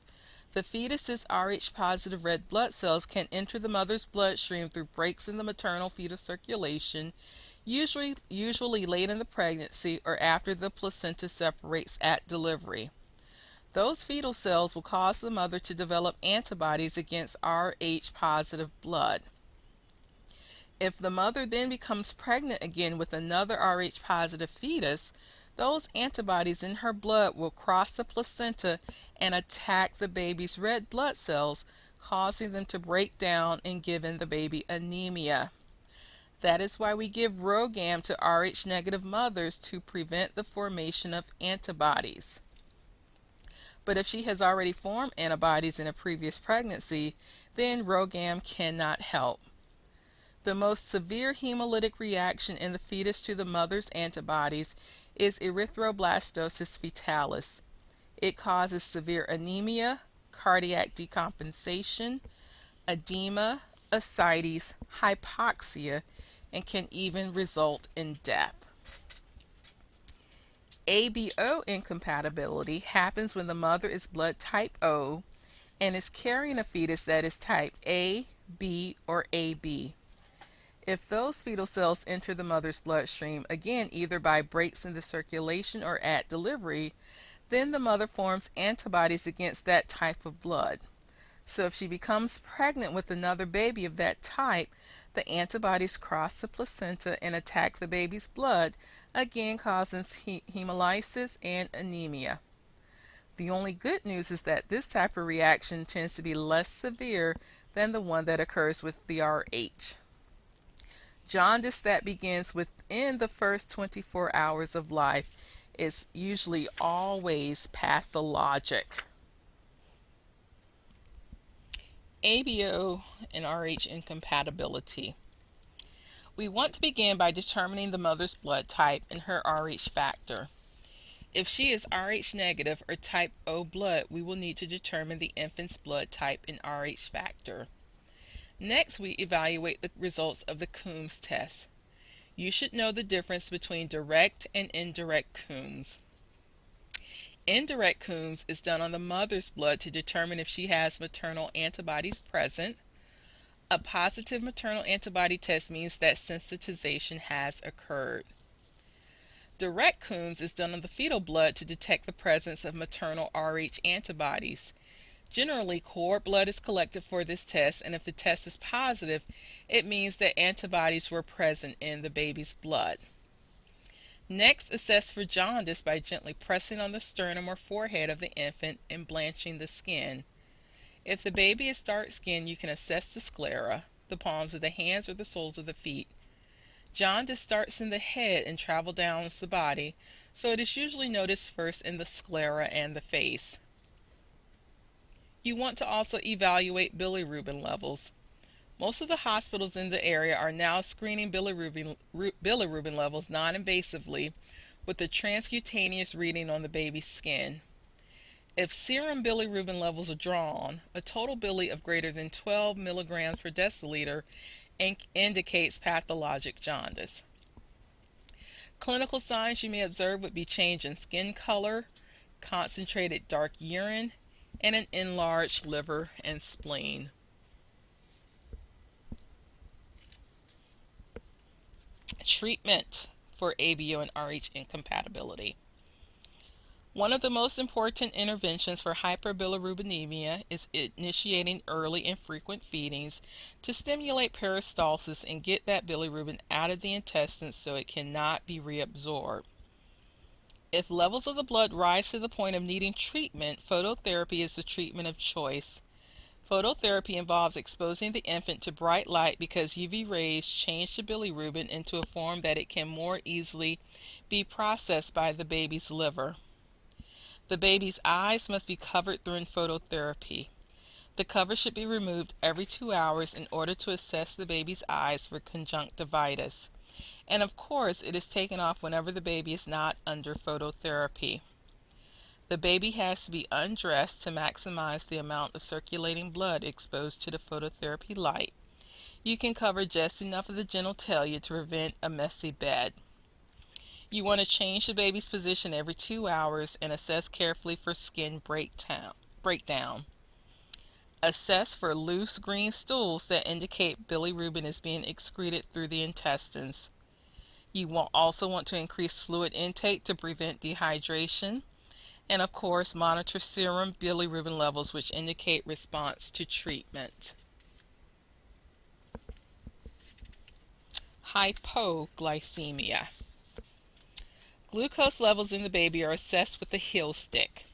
the fetus's Rh positive red blood cells can enter the mother's bloodstream through breaks in the maternal fetal circulation, usually late in the pregnancy or after the placenta separates at delivery. Those fetal cells will cause the mother to develop antibodies against Rh positive blood. If the mother then becomes pregnant again with another Rh positive fetus, those antibodies in her blood will cross the placenta and attack the baby's red blood cells, causing them to break down and giving the baby anemia. That is why we give RhoGAM to Rh negative mothers, to prevent the formation of antibodies. But if she has already formed antibodies in a previous pregnancy, then RhoGAM cannot help. The most severe hemolytic reaction in the fetus to the mother's antibodies is erythroblastosis fetalis. It causes severe anemia, cardiac decompensation, edema, ascites, hypoxia, and can even result in death. ABO incompatibility happens when the mother is blood type O and is carrying a fetus that is type A, B, or AB. If those fetal cells enter the mother's bloodstream, again either by breaks in the circulation or at delivery, then the mother forms antibodies against that type of blood. So if she becomes pregnant with another baby of that type, the antibodies cross the placenta and attack the baby's blood, again causing hemolysis and anemia. The only good news is that this type of reaction tends to be less severe than the one that occurs with the Rh. Jaundice that begins within the first 24 hours of life is usually always pathologic. ABO and Rh incompatibility. We want to begin by determining the mother's blood type and her Rh factor. If she is Rh negative or type O blood, we will need to determine the infant's blood type and Rh factor. Next, we evaluate the results of the Coombs test. You should know the difference between direct and indirect Coombs. Indirect Coombs is done on the mother's blood to determine if she has maternal antibodies present. A positive maternal antibody test means that sensitization has occurred. Direct Coombs is done on the fetal blood to detect the presence of maternal Rh antibodies. Generally, cord blood is collected for this test, and if the test is positive, it means that antibodies were present in the baby's blood. Next, assess for jaundice by gently pressing on the sternum or forehead of the infant and blanching the skin. If the baby is dark skinned, you can assess the sclera, the palms of the hands or the soles of the feet. Jaundice starts in the head and travels down the body, so it is usually noticed first in the sclera and the face. You want to also evaluate bilirubin levels. Most of the hospitals in the area are now screening bilirubin levels non-invasively with a transcutaneous reading on the baby's skin. If serum bilirubin levels are drawn, a total bili of greater than 12 milligrams per deciliter indicates pathologic jaundice. Clinical signs you may observe would be change in skin color, concentrated dark urine, and an enlarged liver and spleen. Treatment for ABO and RH incompatibility. One of the most important interventions for hyperbilirubinemia is initiating early and frequent feedings to stimulate peristalsis and get that bilirubin out of the intestines so it cannot be reabsorbed. If levels of the blood rise to the point of needing treatment, phototherapy is the treatment of choice. Phototherapy involves exposing the infant to bright light because UV rays change the bilirubin into a form that it can more easily be processed by the baby's liver. The baby's eyes must be covered during phototherapy. The cover should be removed every 2 hours in order to assess the baby's eyes for conjunctivitis. And of course, it is taken off whenever the baby is not under phototherapy. The baby has to be undressed to maximize the amount of circulating blood exposed to the phototherapy light. You can cover just enough of the genitalia to prevent a messy bed. You want to change the baby's position every 2 hours and assess carefully for skin breakdown. Assess for loose green stools that indicate bilirubin is being excreted through the intestines. You will also want to increase fluid intake to prevent dehydration. And of course, monitor serum bilirubin levels, which indicate response to treatment. Hypoglycemia. Glucose levels in the baby are assessed with a heel stick.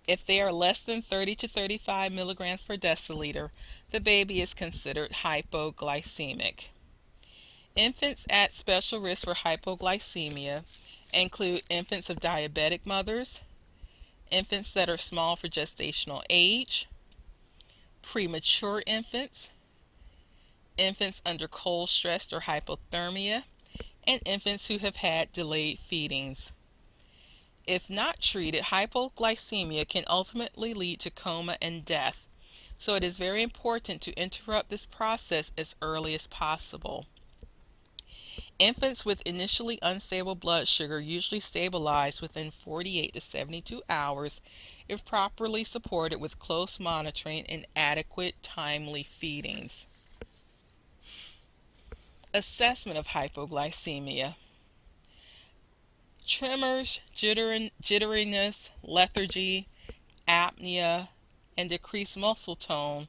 If they are less than 30 to 35 milligrams per deciliter, the baby is considered hypoglycemic. Infants at special risk for hypoglycemia include infants of diabetic mothers, infants that are small for gestational age, premature infants, infants under cold stress or hypothermia, and infants who have had delayed feedings. If not treated, hypoglycemia can ultimately lead to coma and death, so it is very important to interrupt this process as early as possible. Infants with initially unstable blood sugar usually stabilize within 48 to 72 hours if properly supported with close monitoring and adequate timely feedings. Assessment of hypoglycemia. Tremors, jitteriness, lethargy, apnea, and decreased muscle tone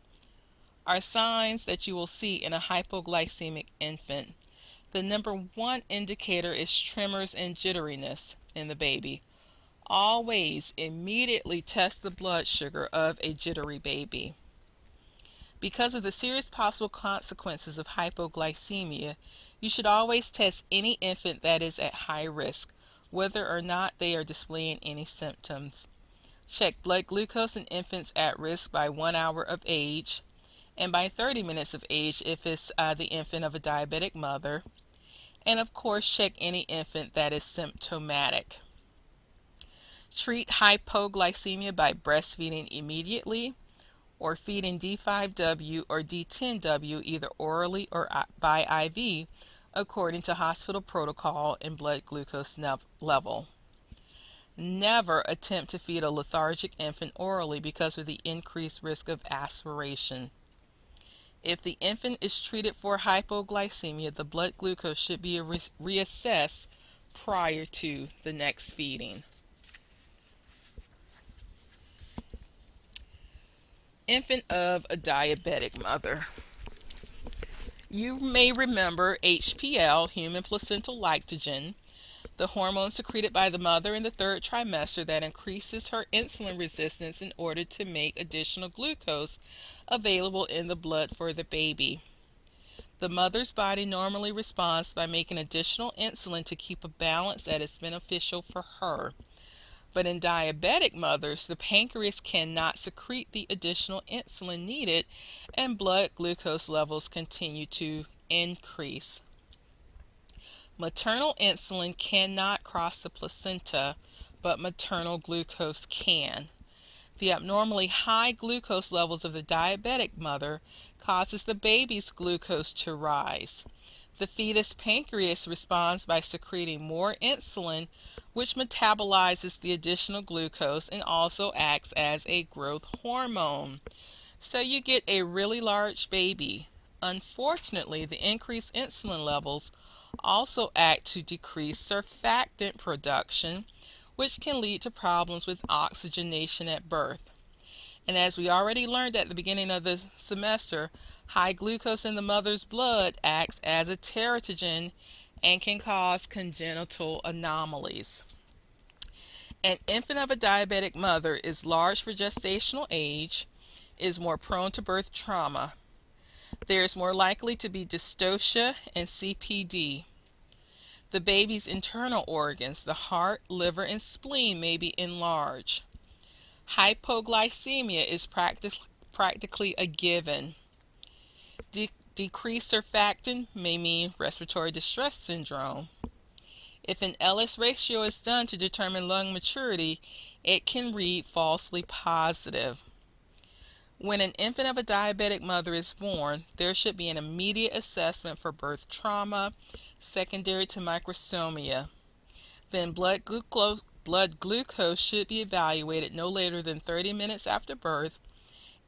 are signs that you will see in a hypoglycemic infant. The number one indicator is tremors and jitteriness in the baby. Always immediately test the blood sugar of a jittery baby. Because of the serious possible consequences of hypoglycemia, you should always test any infant that is at high risk, whether or not they are displaying any symptoms. Check blood glucose in infants at risk by 1 hour of age and by 30 minutes of age if it's the infant of a diabetic mother. And of course, check any infant that is symptomatic. Treat hypoglycemia by breastfeeding immediately or feeding D5W or D10W either orally or by IV according to hospital protocol and blood glucose level. Never attempt to feed a lethargic infant orally because of the increased risk of aspiration. If the infant is treated for hypoglycemia, the blood glucose should be reassessed prior to the next feeding. Infant of a diabetic mother. You may remember HPL, human placental lactogen, the hormone secreted by the mother in the third trimester that increases her insulin resistance in order to make additional glucose available in the blood for the baby. The mother's body normally responds by making additional insulin to keep a balance that is beneficial for her. But in diabetic mothers, the pancreas cannot secrete the additional insulin needed, and blood glucose levels continue to increase. Maternal insulin cannot cross the placenta, but maternal glucose can. The abnormally high glucose levels of the diabetic mother causes the baby's glucose to rise. The fetus pancreas responds by secreting more insulin, which metabolizes the additional glucose and also acts as a growth hormone. So you get a really large baby. Unfortunately, the increased insulin levels also act to decrease surfactant production, which can lead to problems with oxygenation at birth. And as we already learned at the beginning of the semester, high glucose in the mother's blood acts as a teratogen and can cause congenital anomalies. An infant of a diabetic mother is large for gestational age, is more prone to birth trauma. There is more likely to be dystocia and CPD. The baby's internal organs, the heart, liver, and spleen, may be enlarged. Hypoglycemia is practically a given. Decreased surfactant may mean respiratory distress syndrome. If an LS ratio is done to determine lung maturity, it can read falsely positive. When an infant of a diabetic mother is born, there should be an immediate assessment for birth trauma secondary to microsomia. Then blood glucose should be evaluated no later than 30 minutes after birth,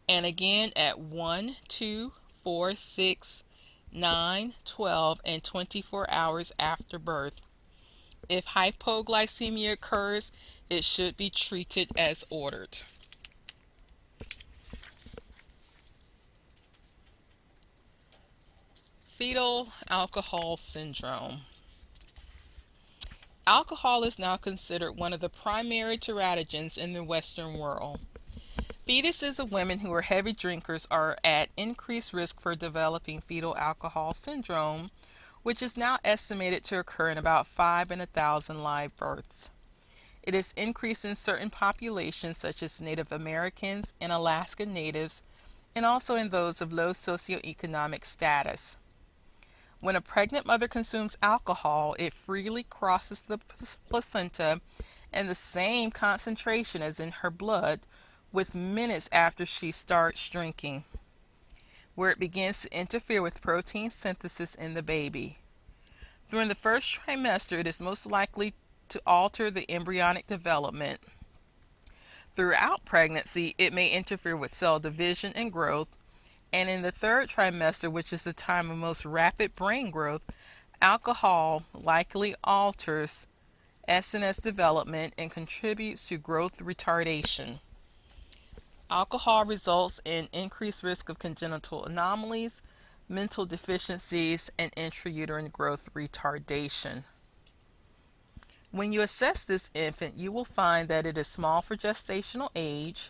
and again at 1, 2, 4, 6, 9, 12, and 24 hours after birth. If hypoglycemia occurs, it should be treated as ordered. Fetal alcohol syndrome. Alcohol is now considered one of the primary teratogens in the Western world. Fetuses of women who are heavy drinkers are at increased risk for developing fetal alcohol syndrome, which is now estimated to occur in about 5 in 1,000 live births. It is increased in certain populations such as Native Americans and Alaska Natives, and also in those of low socioeconomic status. When a pregnant mother consumes alcohol, it freely crosses the placenta in the same concentration as in her blood with minutes after she starts drinking, where it begins to interfere with protein synthesis in the baby. During the first trimester, it is most likely to alter the embryonic development. Throughout pregnancy, it may interfere with cell division and growth, and in the third trimester, which is the time of most rapid brain growth, alcohol likely alters SNS development and contributes to growth retardation. Alcohol results in increased risk of congenital anomalies, mental deficiencies, and intrauterine growth retardation. When you assess this infant, you will find that it is small for gestational age.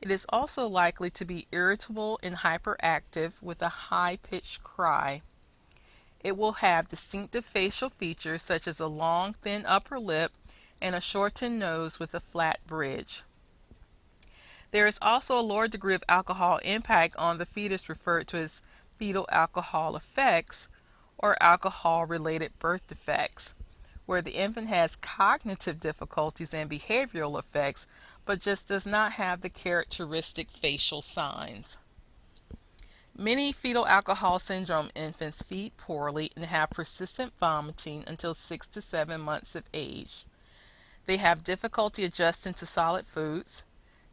It is also likely to be irritable and hyperactive with a high-pitched cry. It will have distinctive facial features such as a long, thin upper lip and a shortened nose with a flat bridge. There is also a lower degree of alcohol impact on the fetus referred to as fetal alcohol effects or alcohol-related birth defects, where the infant has cognitive difficulties and behavioral effects, but just does not have the characteristic facial signs. Many fetal alcohol syndrome infants feed poorly and have persistent vomiting until 6 to 7 months of age. They have difficulty adjusting to solid foods.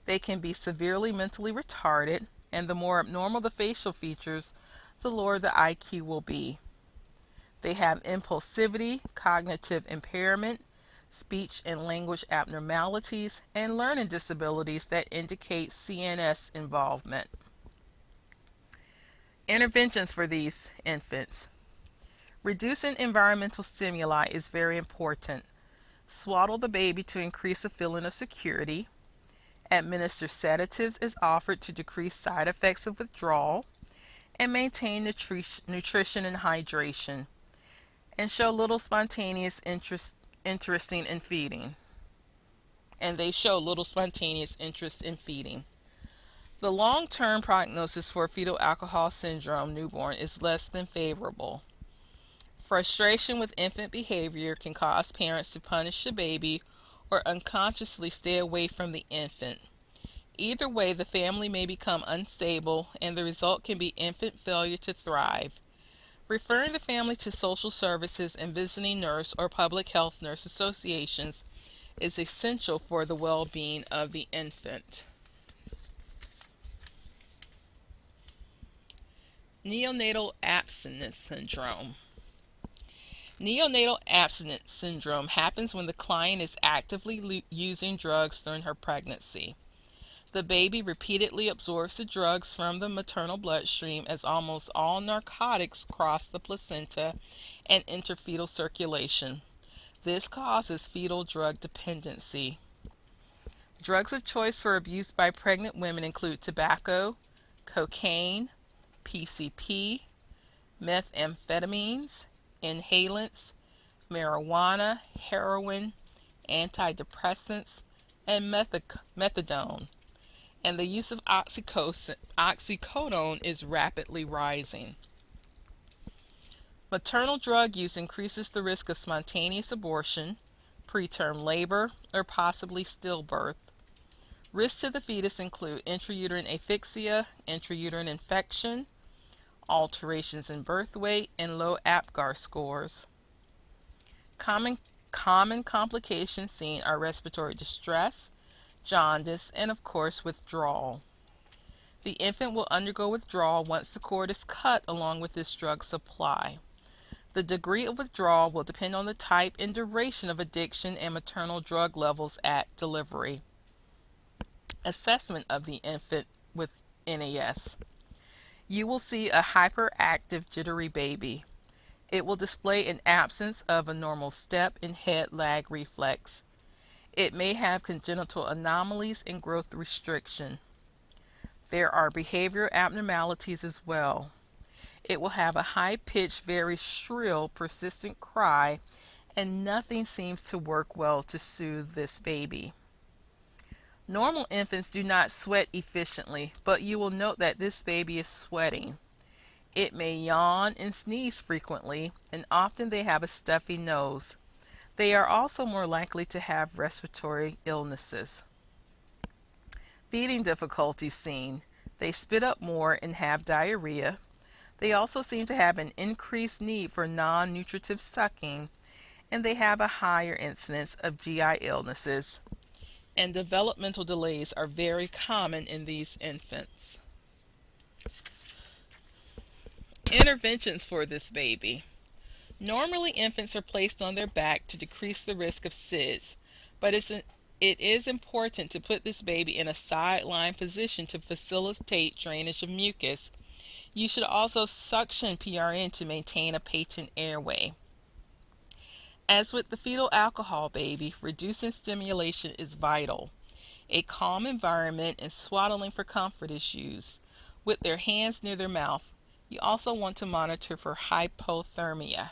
They can be severely mentally retarded, and the more abnormal the facial features, the lower the IQ will be. They have impulsivity, cognitive impairment, speech and language abnormalities, and learning disabilities that indicate CNS involvement. Interventions for these infants. Reducing environmental stimuli is very important. Swaddle the baby to increase a feeling of security. Administer sedatives as offered to decrease side effects of withdrawal, and maintain nutrition and hydration, and show little spontaneous interest in feeding. and they show little spontaneous interest in feeding. The long-term prognosis for fetal alcohol syndrome newborn is less than favorable. Frustration with infant behavior can cause parents to punish the baby or unconsciously stay away from the infant. Either way, the family may become unstable, and the result can be infant failure to thrive. Referring the family to social services and visiting nurse or public health nurse associations is essential for the well-being of the infant. Neonatal abstinence syndrome. Neonatal abstinence syndrome happens when the client is actively using drugs during her pregnancy. The baby repeatedly absorbs the drugs from the maternal bloodstream, as almost all narcotics cross the placenta and enter fetal circulation. This causes fetal drug dependency. Drugs of choice for abuse by pregnant women include tobacco, cocaine, PCP, methamphetamines, inhalants, marijuana, heroin, antidepressants, and methadone. And the use of oxycodone is rapidly rising. Maternal drug use increases the risk of spontaneous abortion, preterm labor, or possibly stillbirth. Risks to the fetus include intrauterine asphyxia, intrauterine infection, alterations in birth weight, and low APGAR scores. Common complications seen are respiratory distress, jaundice, and of course withdrawal. The infant will undergo withdrawal once the cord is cut along with this drug supply. The degree of withdrawal will depend on the type and duration of addiction and maternal drug levels at delivery. Assessment of the infant with NAS. You will see a hyperactive, jittery baby. It will display an absence of a normal step and head lag reflex. It may have congenital anomalies and growth restriction. There are behavioral abnormalities as well. It will have a high-pitched, very shrill, persistent cry, and nothing seems to work well to soothe this baby. Normal infants do not sweat efficiently, but you will note that this baby is sweating. It may yawn and sneeze frequently, and often they have a stuffy nose. They are also more likely to have respiratory illnesses. Feeding difficulties seen. They spit up more and have diarrhea. They also seem to have an increased need for non-nutritive sucking, and they have a higher incidence of GI illnesses. And developmental delays are very common in these infants. Interventions for this baby. Normally, infants are placed on their back to decrease the risk of SIDS, but it is important to put this baby in a sideline position to facilitate drainage of mucus. You should also suction PRN to maintain a patent airway. As with the fetal alcohol baby, reducing stimulation is vital. A calm environment and swaddling for comfort is used, with their hands near their mouth. You also want to monitor for hypothermia.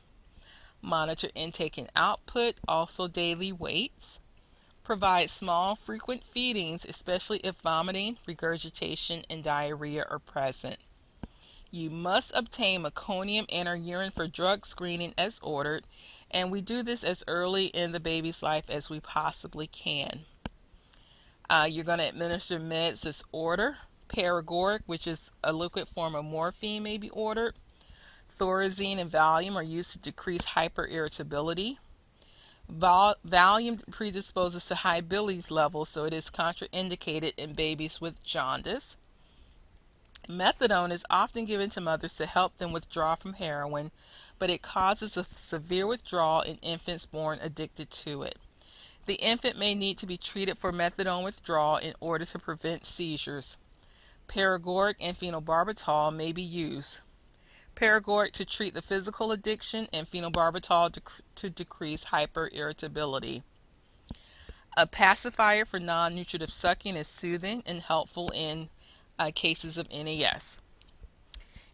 Monitor intake and output, also daily weights. Provide small, frequent feedings, especially if vomiting, regurgitation, and diarrhea are present. You must obtain meconium and or urine for drug screening as ordered, and we do this as early in the baby's life as we possibly can. You're going to administer meds as ordered. Paregoric, which is a liquid form of morphine, may be ordered. Thorazine and Valium are used to decrease hyperirritability. Valium predisposes to high bilirubin levels, so it is contraindicated in babies with jaundice. Methadone is often given to mothers to help them withdraw from heroin, but it causes a severe withdrawal in infants born addicted to it. The infant may need to be treated for methadone withdrawal in order to prevent seizures. Paregoric and phenobarbital may be used. Paregoric to treat the physical addiction and phenobarbital to decrease hyperirritability. A pacifier for non-nutritive sucking is soothing and helpful in cases of NAS.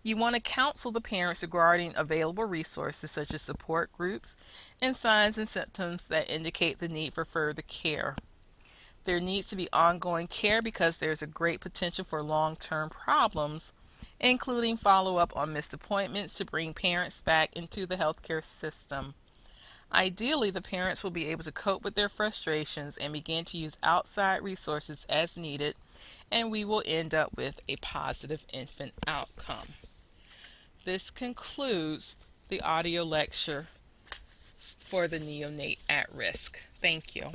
You want to counsel the parents regarding available resources such as support groups and signs and symptoms that indicate the need for further care. There needs to be ongoing care because there's a great potential for long-term problems, including follow-up on missed appointments to bring parents back into the healthcare system. Ideally, the parents will be able to cope with their frustrations and begin to use outside resources as needed, and we will end up with a positive infant outcome. This concludes the audio lecture for the neonate at risk. Thank you.